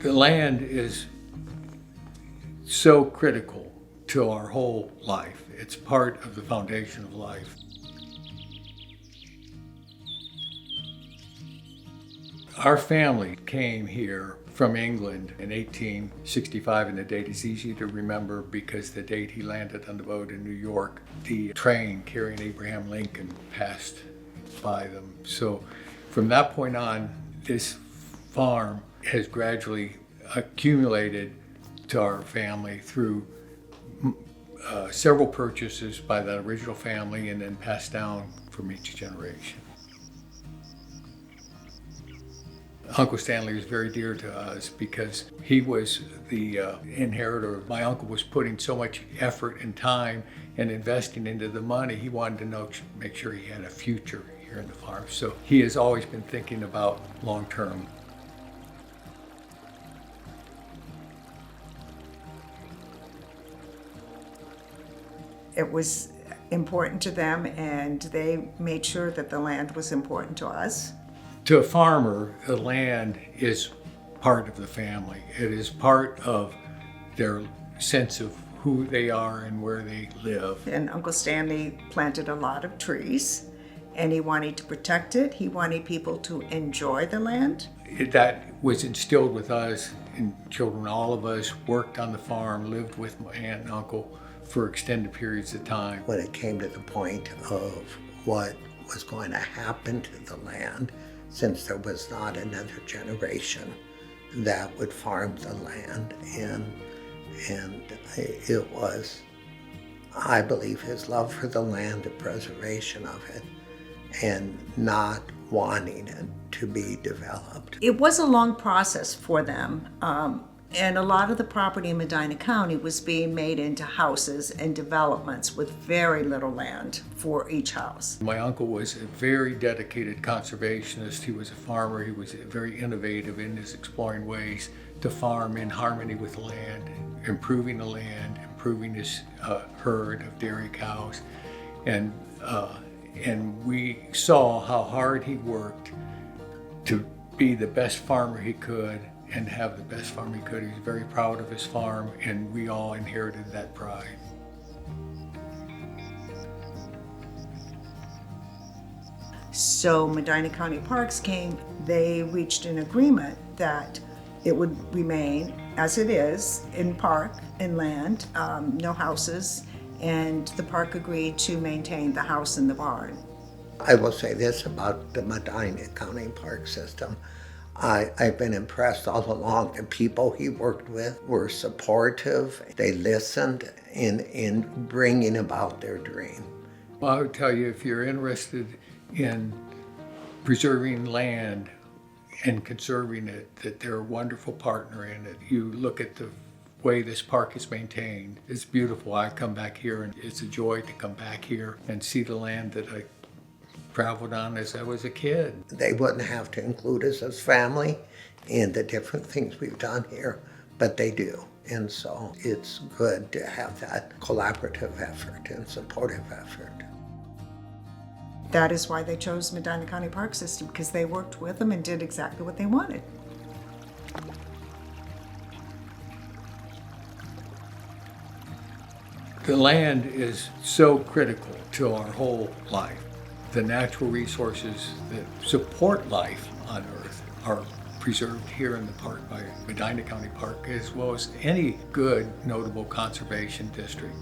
The land is so critical to our whole life. It's part of the foundation of life. Our family came here from England in 1865, and the date is easy to remember because the date he landed on the boat in New York, the train carrying Abraham Lincoln passed by them. So from that point on, this farm has gradually accumulated to our family through several purchases by the original family and then passed down from each generation. Uncle Stanley was very dear to us because he was the inheritor. My uncle was putting so much effort and time and investing into the money. He wanted to make sure he had a future here in the farm. So he has always been thinking about long term. It was important to them, and they made sure that the land was important to us. To a farmer, the land is part of the family. It is part of their sense of who they are and where they live. And Uncle Stanley planted a lot of trees, and he wanted to protect it. He wanted people to enjoy the land. That was instilled with us and children. All of us worked on the farm, lived with my aunt and uncle for extended periods of time. When it came to the point of what was going to happen to the land, since there was not another generation that would farm the land, and it was, I believe, his love for the land, the preservation of it, and not wanting it to be developed. It was a long process for them, and a lot of the property in Medina County was being made into houses and developments with very little land for each house. My uncle was a very dedicated conservationist. He was a farmer. He was very innovative in his exploring ways to farm in harmony with the land, improving the land, improving his herd of dairy cows. And we saw how hard he worked to be the best farmer he could and have the best farm he could. He was very proud of his farm, and we all inherited that pride. So Medina County Parks came, they reached an agreement that it would remain as it is in park and land, no houses, and the park agreed to maintain the house and the barn. I will say this about the Medina County Park System. I've been impressed all along. The people he worked with were supportive. They listened in bringing about their dream. Well, I would tell you, if you're interested in preserving land and conserving it, that they're a wonderful partner in it. You look at the way this park is maintained. It's beautiful. I come back here and it's a joy to come back here and see the land that I traveled on as I was a kid. They wouldn't have to include us as family in the different things we've done here, but they do. And so it's good to have that collaborative effort and supportive effort. That is why they chose Medina County Park System, because they worked with them and did exactly what they wanted. The land is so critical to our whole life. The natural resources that support life on Earth are preserved here in the park by Medina County Park, as well as any good, notable conservation district.